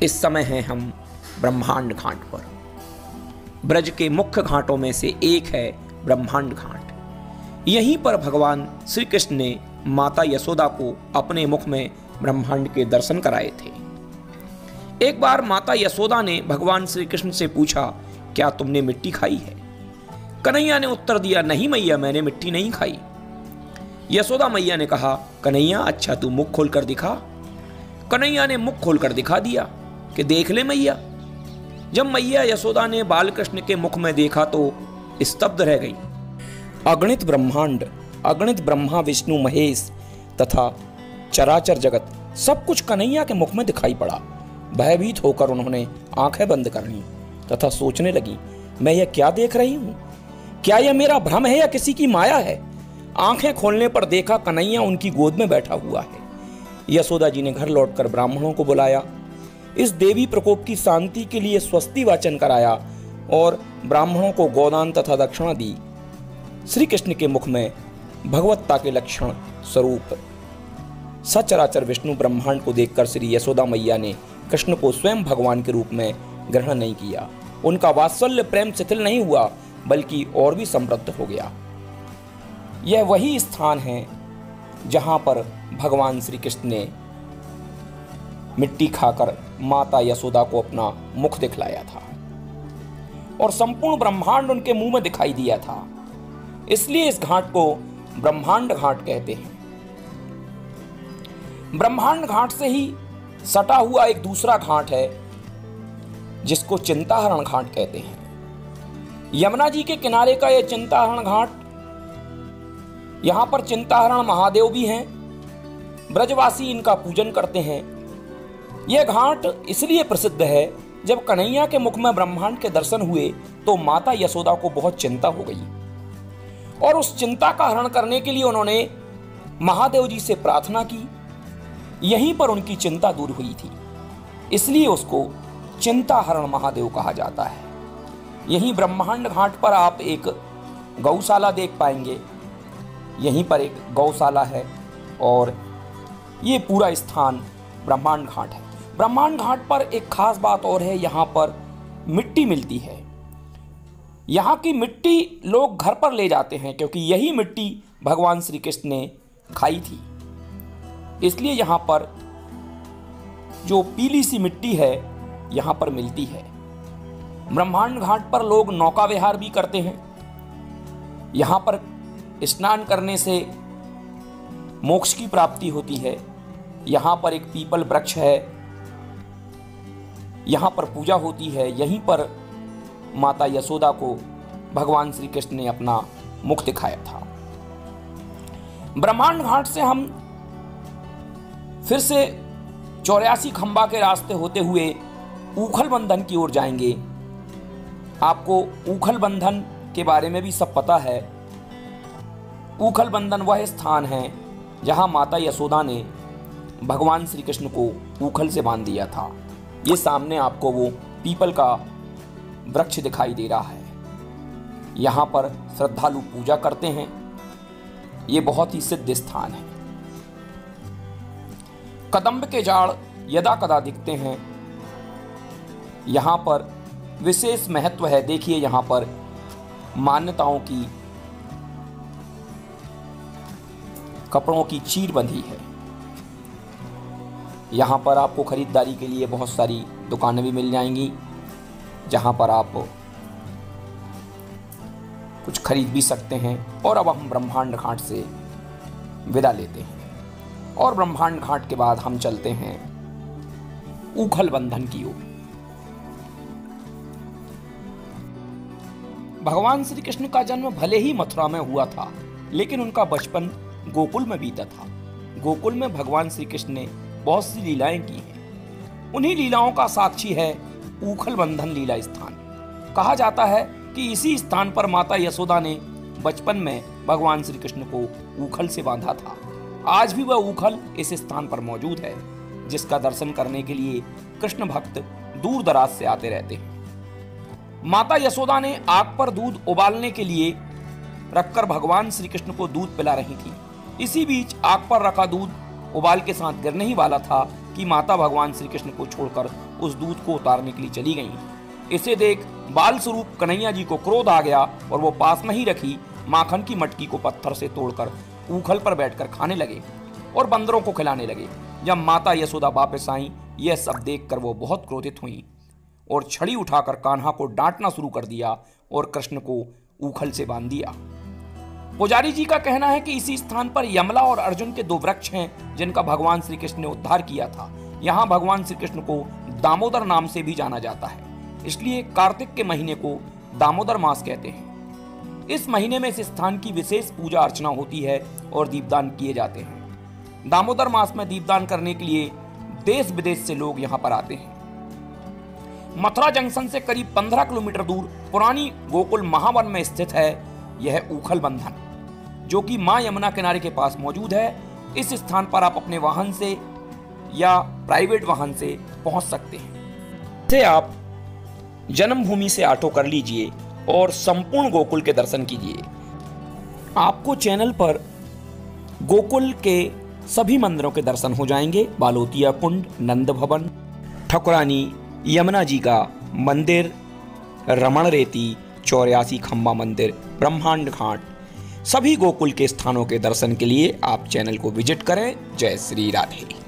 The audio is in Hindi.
इस समय हैं हम ब्रह्मांड घाट पर। ब्रज के मुख्य घाटों में से एक है ब्रह्मांड घाट। यहीं पर भगवान श्री कृष्ण ने माता यशोदा को अपने मुख में ब्रह्मांड के दर्शन कराए थे। एक बार माता यशोदा ने भगवान श्री कृष्ण से पूछा, क्या तुमने मिट्टी खाई है? कन्हैया ने उत्तर दिया, नहीं मैया, मैंने मिट्टी नहीं खाई। यशोदा मैया ने कहा, कन्हैया अच्छा तू मुख खोलकर दिखा। कन्हैया ने मुख खोलकर दिखा दिया कि देख ले मैया। जब मैया यशोदा ने बालकृष्ण के मुख में देखा तो स्तब्ध रह गई। अगणित ब्रह्मांड, अगणित ब्रह्मा विष्णु महेश तथा चराचर जगत सब कुछ कन्हैया के मुख में दिखाई पड़ा। भयभीत होकर उन्होंने आंखें बंद कर लीं तथा सोचने लगी, मैं यह क्या देख रही हूं? क्या यह मेरा भ्रम है या किसी की माया है? आंखें खोलने पर देखा कन्हैया उनकी गोद में बैठा हुआ है। यशोदा जी ने घर लौटकर ब्राह्मणों को बुलाया, इस देवी प्रकोप की शांति के लिए स्वस्ति वाचन कराया और ब्राह्मणों को गोदान तथा दक्षिणा दी। श्री कृष्ण के मुख में भगवत्ता के लक्षण स्वरूप सचराचर विष्णु ब्रह्मांड को देखकर श्री यशोदा मैया ने कृष्ण को स्वयं भगवान के रूप में ग्रहण नहीं किया। उनका वात्सल्य प्रेम शिथिल नहीं हुआ बल्कि और भी समृद्ध हो गया। यह वही स्थान है जहां पर भगवान श्री कृष्ण ने मिट्टी खाकर माता यशोदा को अपना मुख दिखलाया था और संपूर्ण ब्रह्मांड उनके मुंह में दिखाई दिया था। इसलिए इस घाट को ब्रह्मांड घाट कहते हैं। ब्रह्मांड घाट से ही सटा हुआ एक दूसरा घाट है जिसको चिंताहरण घाट कहते हैं। यमुना जी के किनारे का यह चिंताहरण घाट, यहां पर चिंताहरण महादेव भी हैं। ब्रजवासी इनका पूजन करते हैं। यह घाट इसलिए प्रसिद्ध है, जब कन्हैया के मुख में ब्रह्मांड के दर्शन हुए तो माता यशोदा को बहुत चिंता हो गई और उस चिंता का हरण करने के लिए उन्होंने महादेव जी से प्रार्थना की। यहीं पर उनकी चिंता दूर हुई थी, इसलिए उसको चिंताहरण महादेव कहा जाता है। यहीं ब्रह्मांड घाट पर आप एक गौशाला देख पाएंगे। यहीं पर एक गौशाला है और ये पूरा स्थान ब्रह्मांड घाट है। ब्रह्मांड घाट पर एक खास बात और है, यहाँ पर मिट्टी मिलती है। यहाँ की मिट्टी लोग घर पर ले जाते हैं क्योंकि यही मिट्टी भगवान श्री कृष्ण ने खाई थी। इसलिए यहाँ पर जो पीली सी मिट्टी है यहाँ पर मिलती है। ब्रह्मांड घाट पर लोग नौका विहार भी करते हैं। यहाँ पर स्नान करने से मोक्ष की प्राप्ति होती है। यहाँ पर एक पीपल वृक्ष है, यहाँ पर पूजा होती है। यहीं पर माता यशोदा को भगवान श्री कृष्ण ने अपना मुख दिखाया था। ब्रह्मांड घाट से हम फिर से 84 खंबा के रास्ते होते हुए ऊखल बंधन की ओर जाएंगे। आपको ऊखल बंधन के बारे में भी सब पता है। ऊखल बंधन वह स्थान है जहां माता यशोदा ने भगवान श्री कृष्ण को ऊखल से बांध दिया था। ये सामने आपको वो पीपल का वृक्ष दिखाई दे रहा है। यहाँ पर श्रद्धालु पूजा करते हैं। ये बहुत ही सिद्ध स्थान है। कदम्ब के झाड़ यदा कदा दिखते हैं। यहाँ पर विशेष महत्व है। देखिए यहाँ पर मान्यताओं की कपड़ों की चीर बंधी है। यहाँ पर आपको खरीदारी के लिए बहुत सारी दुकानें भी मिल जाएंगी जहाँ पर आप कुछ खरीद भी सकते हैं। और अब हम ब्रह्मांड घाट से विदा लेते हैं और ब्रह्मांड घाट के बाद हम चलते हैं ऊखल बंधन की ओर। भगवान श्री कृष्ण का जन्म भले ही मथुरा में हुआ था, लेकिन उनका बचपन गोकुल में बीता था। गोकुल में भगवान श्री कृष्ण ने बहुत सी लीलाएं की हैं। उन्हीं लीलाओं का साक्षी है ऊखल बंधन लीला स्थान। कहा जाता है कि इसी स्थान पर माता यशोदा ने बचपन में भगवान श्री कृष्ण को ऊखल से बांधा था। आज भी वह ऊखल इस स्थान पर मौजूद है, जिसका दर्शन करने के लिए कृष्ण भक्त दूर दराज से आते रहते हैं। माता यशोदा ने आग पर दूध उबालने के लिए रखकर भगवान श्री कृष्ण को दूध पिला रही थी। इसी बीच आग पर रखा दूध उबाल के साथ गिरने ही वाला था कि माता भगवान श्री कृष्ण को छोड़कर उस दूध को उतारने के लिए चली गईं। इसे देख बाल स्वरूप कन्हैया जी को क्रोध आ गया और वो पास में ही रखी माखन की मटकी को पत्थर से तोड़कर ऊखल पर बैठकर खाने लगे और बंदरों को खिलाने लगे। जब माता यशोदा वापस आई, यह सब देखकर वो बहुत क्रोधित हुई और छड़ी उठाकर कान्हा को डांटना शुरू कर दिया और कृष्ण को ऊखल से बांध दिया। पुजारी जी का कहना है कि इसी स्थान पर यमला और अर्जुन के 2 वृक्ष हैं जिनका भगवान श्री कृष्ण ने उद्धार किया था। यहाँ भगवान श्री कृष्ण को दामोदर नाम से भी जाना जाता है, इसलिए कार्तिक के महीने को दामोदर मास कहते हैं। इस महीने में इस स्थान की विशेष पूजा अर्चना होती है और दीपदान किए जाते हैं। दामोदर मास में दीपदान करने के लिए देश विदेश से लोग यहाँ पर आते हैं। मथुरा जंक्शन से करीब 15 किलोमीटर दूर पुरानी गोकुल महावन में स्थित है यह ऊखल बंधन, जो कि मां यमुना किनारे के पास मौजूद है। इस स्थान पर आप अपने वाहन से या प्राइवेट वाहन से पहुंच सकते हैं। से आप जन्मभूमि से ऑटो कर लीजिए और संपूर्ण गोकुल के दर्शन कीजिए। आपको चैनल पर गोकुल के सभी मंदिरों के दर्शन हो जाएंगे। बालोतिया कुंड, नंद भवन, ठकुरानी यमुना जी का मंदिर, रमण रेती, 84 खम्बा मंदिर, ब्रह्मांड घाट, सभी गोकुल के स्थानों के दर्शन के लिए आप चैनल को विजिट करें। जय श्री राधे।